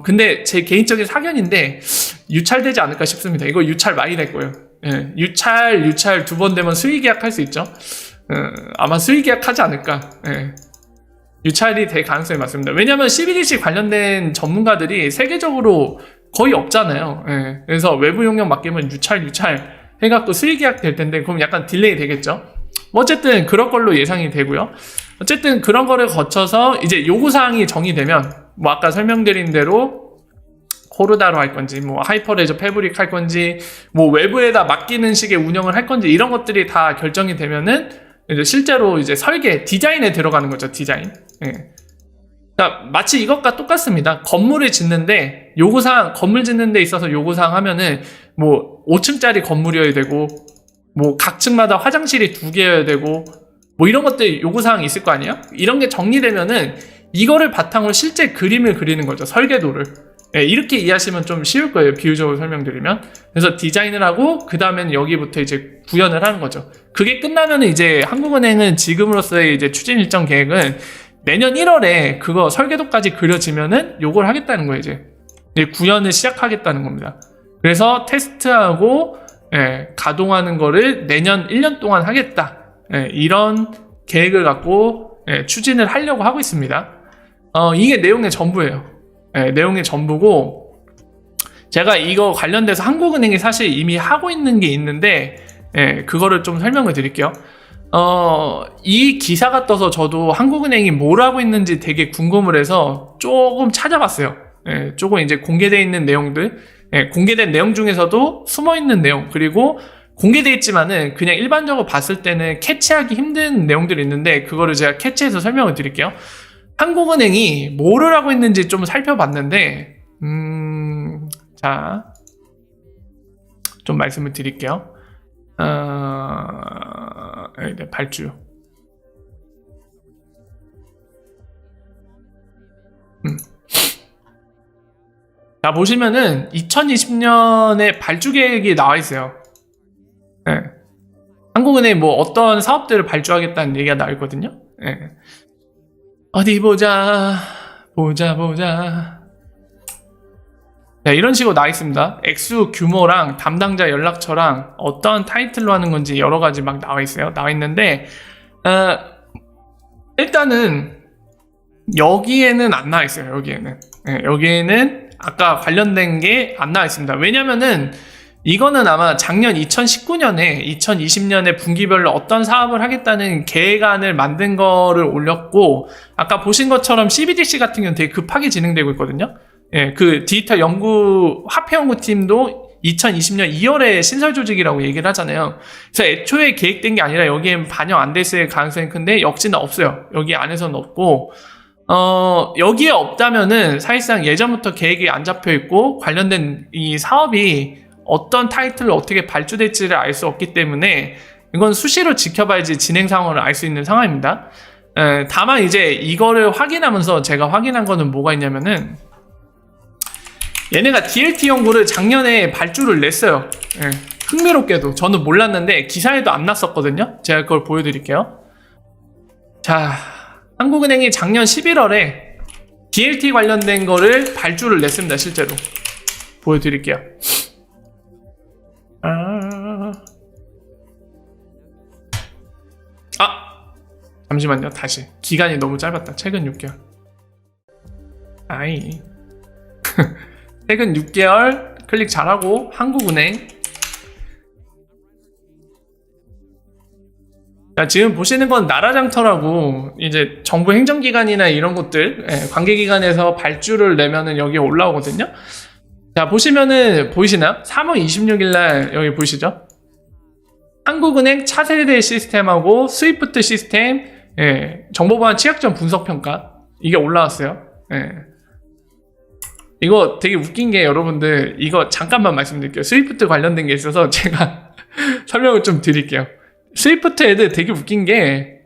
근데 제 개인적인 사견인데 유찰되지 않을까 싶습니다. 이거 유찰 많이 될 거예요. 유찰 2번 되면 수의계약 할 수 있죠. 아마 수의계약 하지 않을까. 유찰이 될 가능성이 많습니다. 왜냐면 CBDC 관련된 전문가들이 세계적으로 거의 없잖아요. 그래서 외부 용역 맡기면 유찰 해갖고 수의계약 될 텐데 그럼 약간 딜레이 되겠죠. 어쨌든 그런 걸로 예상이 되고요. 어쨌든 그런 거를 거쳐서 이제 요구사항이 정의되면 뭐 아까 설명드린 대로 코르다로 할 건지 뭐 하이퍼레저 패브릭 할 건지 뭐 외부에다 맡기는 식의 운영을 할 건지 이런 것들이 다 결정이 되면은 이제 실제로 이제 설계 디자인에 들어가는 거죠. 디자인. 그러니까 마치 이것과 똑같습니다. 건물을 짓는데 요구사항 건물 짓는 데 있어서 요구사항 하면은 뭐 5층짜리 건물이어야 되고 뭐 각 층마다 화장실이 2개여야 되고 뭐 이런 것들 요구사항이 있을 거 아니에요? 이런 게 정리되면은 이거를 바탕으로 실제 그림을 그리는 거죠. 설계도를. 이렇게 이해하시면 좀 쉬울 거예요. 비유적으로 설명드리면. 그래서 디자인을 하고 그 다음에는 여기부터 이제 구현을 하는 거죠. 그게 끝나면은 이제 한국은행은 지금으로서의 이제 추진 일정 계획은 내년 1월에 그거 설계도까지 그려지면은 요걸 하겠다는 거예요. 이제 구현을 시작하겠다는 겁니다. 그래서 테스트하고 가동하는 거를 내년 1년 동안 하겠다. 이런 계획을 갖고 추진을 하려고 하고 있습니다. 이게 내용의 전부예요. 내용의 전부고 제가 이거 관련돼서 한국은행이 사실 이미 하고 있는 게 있는데 그거를 좀 설명을 드릴게요. 이 기사가 떠서 저도 한국은행이 뭘 하고 있는지 되게 궁금을 해서 조금 찾아봤어요. 조금 이제 공개되어 있는 내용들, 공개된 내용 중에서도 숨어있는 내용, 그리고 공개되어 있지만은 그냥 일반적으로 봤을 때는 캐치하기 힘든 내용들이 있는데 그거를 제가 캐치해서 설명을 드릴게요. 한국은행이 뭐를 하고 있는지 좀 살펴봤는데 자, 좀 말씀을 드릴게요. 네, 발주. 자, 보시면은 2020년에 발주 계획이 나와 있어요. 한국은행이 뭐 어떤 사업들을 발주하겠다는 얘기가 나와 있거든요. 어디 보자. 이런 식으로 나와 있습니다. 액수, 규모랑 담당자 연락처랑 어떤 타이틀로 하는 건지 여러 가지 막 나와 있어요. 나와 있는데 일단은 여기에는 안 나와 있어요. 여기에는 아까 관련된 게 안 나와 있습니다. 왜냐면은 이거는 아마 작년 2019년에 2020년에 분기별로 어떤 사업을 하겠다는 계획안을 만든 거를 올렸고 아까 보신 것처럼 CBDC 같은 경우는 되게 급하게 진행되고 있거든요. 그 디지털 연구 화폐연구팀도 2020년 2월에 신설 조직이라고 얘기를 하잖아요. 그래서 애초에 계획된 게 아니라 여기에 반영 안 됐을 가능성이 큰데 역시나 없어요. 여기 안에서는 없고 여기에 없다면은 사실상 예전부터 계획이 안 잡혀 있고 관련된 이 사업이 어떤 타이틀로 어떻게 발주될지를 알 수 없기 때문에 이건 수시로 지켜봐야지 진행 상황을 알 수 있는 상황입니다. 다만 이제 이거를 확인하면서 제가 확인한 거는 뭐가 있냐면은 얘네가 DLT 연구를 작년에 발주를 냈어요. 흥미롭게도 저는 몰랐는데 기사에도 안 났었거든요. 제가 그걸 보여드릴게요. 자, 한국은행이 작년 11월에 DLT 관련된 거를 발주를 냈습니다. 실제로 보여드릴게요. 잠시만요. 다시. 기간이 너무 짧았다. 최근 6개월. 아이. 최근 6개월 클릭 잘하고 한국은행. 자, 지금 보시는 건 나라장터라고 이제 정부 행정기관이나 이런 곳들 관계기관에서 발주를 내면은 여기에 올라오거든요. 자, 보시면은 보이시나요? 3월 26일 날 여기 보이시죠? 한국은행 차세대 시스템하고 스위프트 시스템 정보보안 취약점 분석평가 이게 올라왔어요. 이거 되게 웃긴 게 여러분들 이거 잠깐만 말씀드릴게요. 스위프트 관련된 게 있어서 제가 설명을 좀 드릴게요. 스위프트 애들 되게 웃긴 게,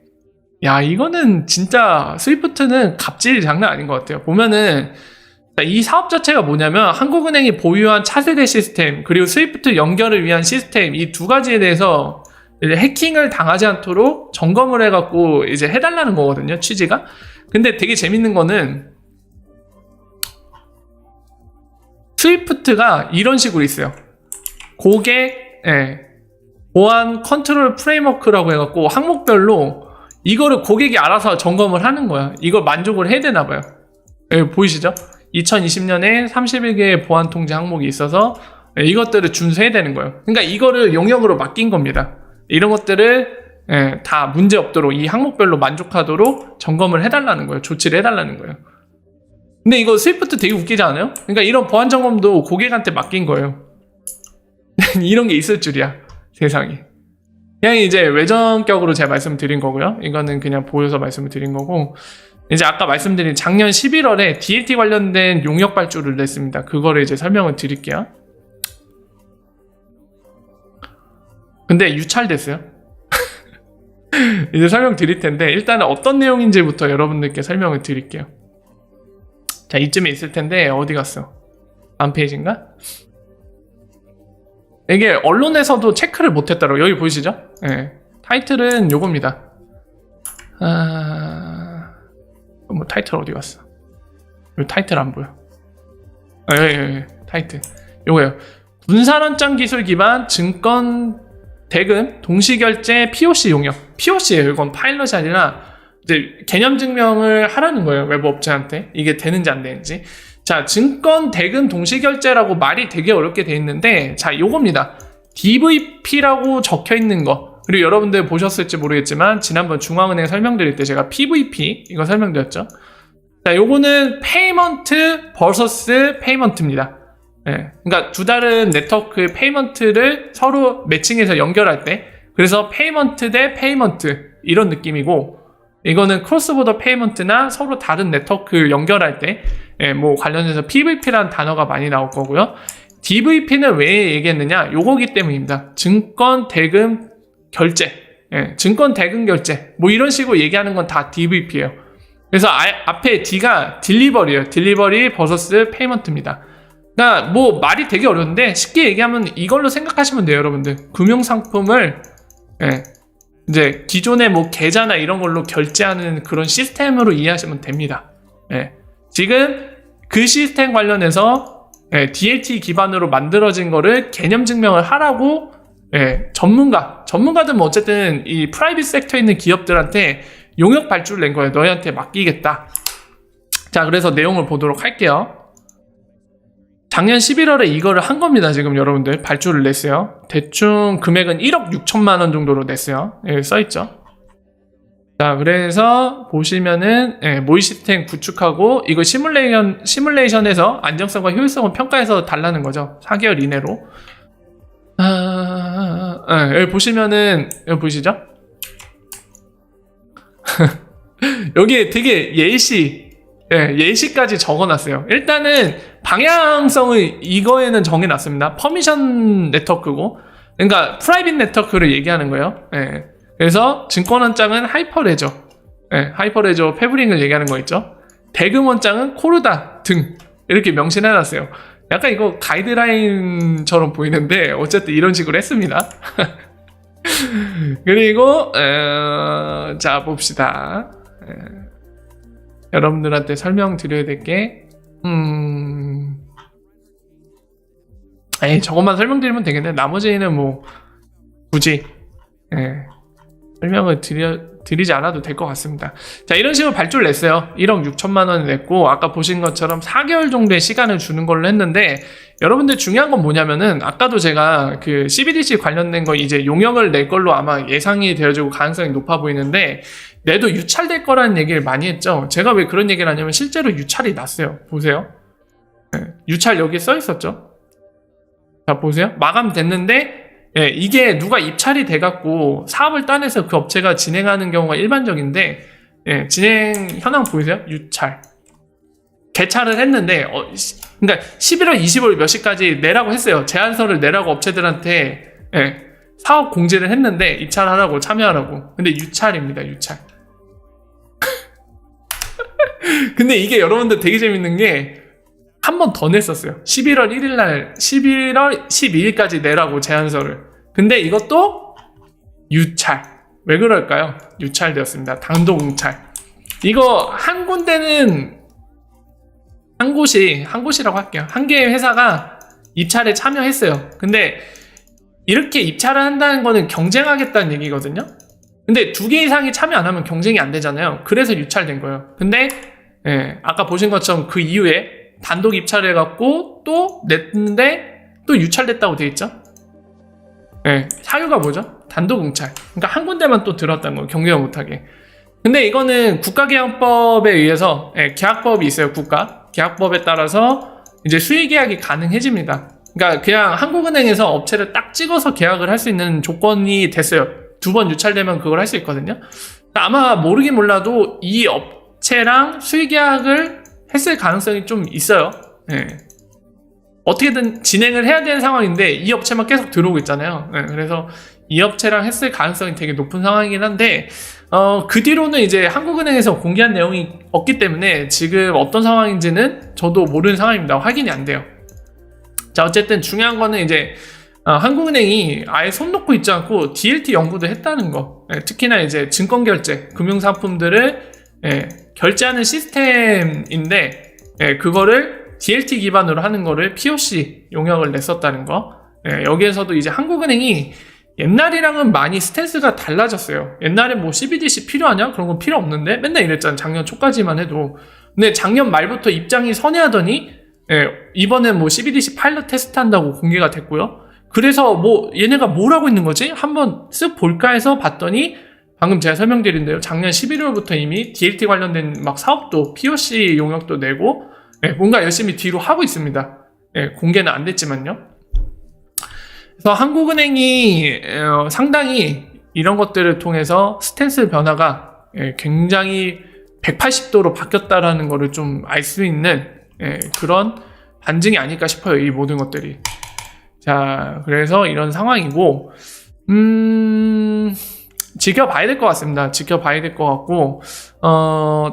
야, 이거는 진짜 스위프트는 갑질이 장난 아닌 것 같아요. 보면은 이 사업 자체가 뭐냐면 한국은행이 보유한 차세대 시스템 그리고 스위프트 연결을 위한 시스템 이 두 가지에 대해서 이제 해킹을 당하지 않도록 점검을 해갖고 이제 해달라는 거거든요, 취지가. 근데 되게 재밌는 거는 스위프트가 이런 식으로 있어요. 고객 보안 컨트롤 프레임워크라고 해갖고 항목별로 이거를 고객이 알아서 점검을 하는 거야. 이걸 만족을 해야 되나 봐요. 보이시죠? 2020년에 31개의 보안 통제 항목이 있어서 이것들을 준수해야 되는 거예요. 그러니까 이거를 용역으로 맡긴 겁니다. 이런 것들을 다 문제 없도록 이 항목별로 만족하도록 점검을 해달라는 거예요. 조치를 해달라는 거예요. 근데 이거 스위프트 되게 웃기지 않아요? 그러니까 이런 보안 점검도 고객한테 맡긴 거예요. 이런 게 있을 줄이야, 세상에. 그냥 이제 외전격으로 제가 말씀드린 거고요. 이거는 그냥 보여서 말씀을 드린 거고, 이제 아까 말씀드린 작년 11월에 DLT 관련된 용역 발주를 냈습니다. 그거를 이제 설명을 드릴게요. 근데 유찰됐어요. 이제 설명 드릴 텐데 일단은 어떤 내용인지부터 여러분들께 설명을 드릴게요. 자, 이쯤에 있을 텐데 어디 갔어? 다음 페이지인가? 이게 언론에서도 체크를 못했다고. 여기 보이시죠? 타이틀은 요겁니다. 뭐 타이틀 어디 갔어? 요 타이틀 안 보여. 여기 타이틀 요거요. 분산원장 기술 기반 증권 대금 동시결제 POC 용역. POC예요. 이건 파일럿이 아니라 이제 개념 증명을 하라는 거예요. 외부 업체한테. 이게 되는지 안 되는지. 자, 증권 대금 동시결제라고 말이 되게 어렵게 돼 있는데, 자, 요겁니다. DVP라고 적혀 있는 거. 그리고 여러분들 보셨을지 모르겠지만 지난번 중앙은행 설명드릴 때 제가 PVP 이거 설명드렸죠. 자, 요거는 페이먼트 vs 페이먼트입니다. 그러니까 두 다른 네트워크 페이먼트를 서로 매칭해서 연결할 때, 그래서 페이먼트 대 페이먼트 이런 느낌이고, 이거는 크로스보더 페이먼트나 서로 다른 네트워크 연결할 때 뭐 관련해서 PVP라는 단어가 많이 나올 거고요. DVP는 왜 얘기했느냐? 요거기 때문입니다. 증권 대금 결제, 증권 대금 결제 뭐 이런 식으로 얘기하는 건 다 DVP예요. 그래서 앞에 D가 딜리버리예요. 딜리버리 vs 페이먼트입니다. 그러니까 뭐 말이 되게 어려운데 쉽게 얘기하면 이걸로 생각하시면 돼요, 여러분들. 금융상품을 이제 기존의 뭐 계좌나 이런 걸로 결제하는 그런 시스템으로 이해하시면 됩니다. 지금 그 시스템 관련해서 DLT 기반으로 만들어진 거를 개념 증명을 하라고 전문가들 뭐 어쨌든 이 프라이빗 섹터에 있는 기업들한테 용역 발주를 낸 거예요. 너희한테 맡기겠다. 자, 그래서 내용을 보도록 할게요. 작년 11월에 이거를 한 겁니다. 지금 여러분들 발주를 냈어요. 대충 금액은 1억 6천만 원 정도로 냈어요. 여기 써있죠. 자, 그래서 보시면은 모의 시스템 구축하고 이거 시뮬레이션에서 안정성과 효율성을 평가해서 달라는 거죠. 4개월 이내로. 여기 보시면은 여기 보이시죠? 여기에 되게 예시까지 적어놨어요. 일단은 방향성을 이거에는 정해놨습니다. 퍼미션 네트워크고, 그러니까 프라이빗 네트워크를 얘기하는 거예요. 그래서 증권원장은 하이퍼레저, 하이퍼레저 패브링을 얘기하는 거 있죠. 대금원장은 코르다 등 이렇게 명시해놨어요. 약간 이거 가이드라인처럼 보이는데 어쨌든 이런 식으로 했습니다. 그리고 자, 봅시다. 여러분들한테 설명드려야 될 게 저것만 설명드리면 되겠네. 나머지는 뭐 굳이 설명을 드리지 않아도 될 것 같습니다. 자, 이런 식으로 발주를 냈어요. 1억 6천만 원을 냈고, 아까 보신 것처럼 4개월 정도의 시간을 주는 걸로 했는데, 여러분들 중요한 건 뭐냐면은, 아까도 제가 그 CBDC 관련된 거 이제 용역을 낼 걸로 아마 예상이 되어지고 가능성이 높아 보이는데, 내도 유찰될 거라는 얘기를 많이 했죠. 제가 왜 그런 얘기를 하냐면, 실제로 유찰이 났어요. 보세요. 네, 유찰 여기 써 있었죠. 자, 보세요. 마감됐는데, 예, 이게 누가 입찰이 돼갖고 사업을 따내서 그 업체가 진행하는 경우가 일반적인데, 예, 진행 현황 보이세요? 유찰. 개찰을 했는데, 그러니까 11월 25일 몇 시까지 내라고 했어요. 제안서를 내라고 업체들한테, 예, 사업 공지를 했는데, 입찰하라고, 참여하라고. 근데 유찰입니다, 유찰. 근데 이게 여러분들 되게 재밌는 게, 한 번 더 냈었어요. 11월 1일 11월 12일까지 내라고 제안서를. 근데 이것도 유찰. 왜 그럴까요? 유찰되었습니다. 단독 응찰. 이거 한 군데는 한 곳이라고 할게요. 한 개의 회사가 입찰에 참여했어요. 근데 이렇게 입찰을 한다는 거는 경쟁하겠다는 얘기거든요. 근데 2개 이상이 참여 안 하면 경쟁이 안 되잖아요. 그래서 유찰된 거예요. 근데 예, 아까 보신 것처럼 그 이후에 단독 입찰을 해갖고 또 냈는데 또 유찰됐다고 돼 있죠. 네, 사유가 뭐죠? 단독 응찰. 그러니까 한 군데만 또 들어왔다는 거예요. 경쟁을 못하게. 근데 이거는 국가계약법에 의해서 계약법이 있어요. 계약법에 따라서 이제 수의계약이 가능해집니다. 그러니까 그냥 한국은행에서 업체를 딱 찍어서 계약을 할 수 있는 조건이 됐어요. 2번 유찰되면 그걸 할 수 있거든요. 아마 모르긴 몰라도 이 업체랑 수의계약을 했을 가능성이 좀 있어요. 네. 어떻게든 진행을 해야 되는 상황인데 이 업체만 계속 들어오고 있잖아요. 네. 그래서 이 업체랑 했을 가능성이 되게 높은 상황이긴 한데 그 뒤로는 이제 한국은행에서 공개한 내용이 없기 때문에 지금 어떤 상황인지는 저도 모르는 상황입니다. 확인이 안 돼요. 자, 어쨌든 중요한 거는 이제 한국은행이 아예 손 놓고 있지 않고 DLT 연구도 했다는 거. 네. 특히나 이제 증권결제, 금융상품들을 결제하는 시스템인데 그거를 DLT 기반으로 하는 거를 POC 용역을 냈었다는 거. 여기에서도 이제 한국은행이 옛날이랑은 많이 스탠스가 달라졌어요. 옛날에 뭐 CBDC 필요하냐? 그런 건 필요 없는데 맨날 이랬잖아요. 작년 초까지만 해도. 근데 작년 말부터 입장이 선회하더니 이번엔 뭐 CBDC 파일럿 테스트 한다고 공개가 됐고요. 그래서 뭐 얘네가 뭘 하고 있는 거지? 한번 쓱 볼까 해서 봤더니 방금 제가 설명드린 대로 작년 11월부터 이미 DLT 관련된 막 사업도 POC 용역도 내고 뭔가 열심히 뒤로 하고 있습니다. 공개는 안 됐지만요. 그래서 한국은행이 상당히 이런 것들을 통해서 스탠스 변화가 굉장히 180도로 바뀌었다라는 것을 좀 알 수 있는 그런 반증이 아닐까 싶어요. 이 모든 것들이. 자, 그래서 이런 상황이고 지켜봐야 될 것 같습니다. 지켜봐야 될 것 같고,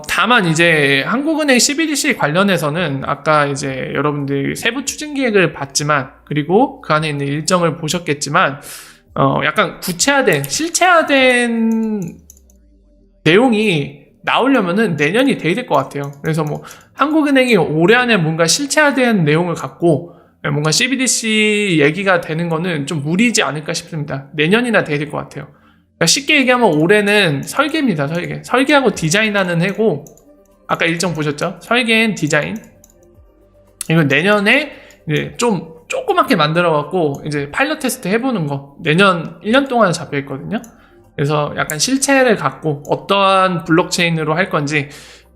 다만 이제 한국은행 CBDC 관련해서는 아까 이제 여러분들이 세부 추진 계획을 봤지만, 그리고 그 안에 있는 일정을 보셨겠지만, 약간 구체화된, 실체화된 내용이 나오려면은 내년이 돼야 될 것 같아요. 그래서 뭐, 한국은행이 올해 안에 뭔가 실체화된 내용을 갖고, 뭔가 CBDC 얘기가 되는 거는 좀 무리지 않을까 싶습니다. 내년이나 돼야 될 것 같아요. 그러니까 쉽게 얘기하면 올해는 설계입니다. 설계하고 디자인하는 해고, 아까 일정 보셨죠? 설계 앤 디자인. 이거 내년에 이제 좀 조그맣게 만들어갖고 이제 파일럿 테스트 해보는 거 내년 1년 동안 잡혀있거든요. 그래서 약간 실체를 갖고 어떠한 블록체인으로 할 건지,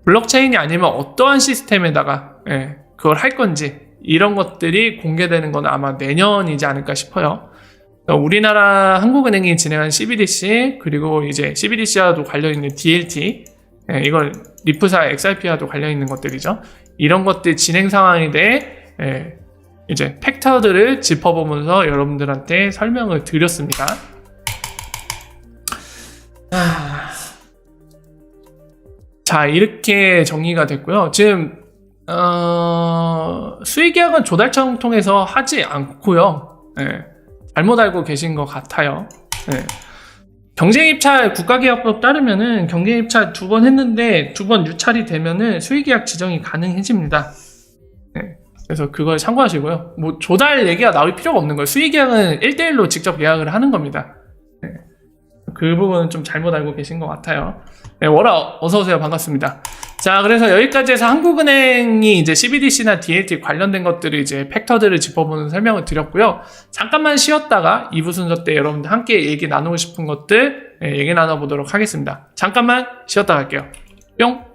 블록체인이 아니면 어떠한 시스템에다가 그걸 할 건지, 이런 것들이 공개되는 건 아마 내년이지 않을까 싶어요. 우리나라 한국은행이 진행한 CBDC, 그리고 이제 CBDC와도 관련있는 DLT, 이걸 리프사 XRP와도 관련있는 것들이죠. 이런 것들 진행 상황에 대해 이제 팩터들을 짚어보면서 여러분들한테 설명을 드렸습니다. 자, 이렇게 정리가 됐고요. 지금 수의계약은 조달청 통해서 하지 않고요. 잘못 알고 계신 것 같아요. 경쟁입찰 국가계약법 따르면은 경쟁입찰 2번 했는데 2번 유찰이 되면은 수의계약 지정이 가능해집니다. 그래서 그걸 참고하시고요. 뭐 조달 얘기가 나올 필요가 없는 거예요. 수의계약은 1대1로 직접 계약을 하는 겁니다. 그 부분은 좀 잘못 알고 계신 것 같아요. 네, 워라 어서오세요. 반갑습니다. 자, 그래서 여기까지 해서 한국은행이 이제 CBDC나 DLT 관련된 것들을 이제 팩터들을 짚어보는 설명을 드렸고요. 잠깐만 쉬었다가 2부 순서 때 여러분들 함께 얘기 나누고 싶은 것들 얘기 나눠보도록 하겠습니다. 잠깐만 쉬었다 갈게요. 뿅!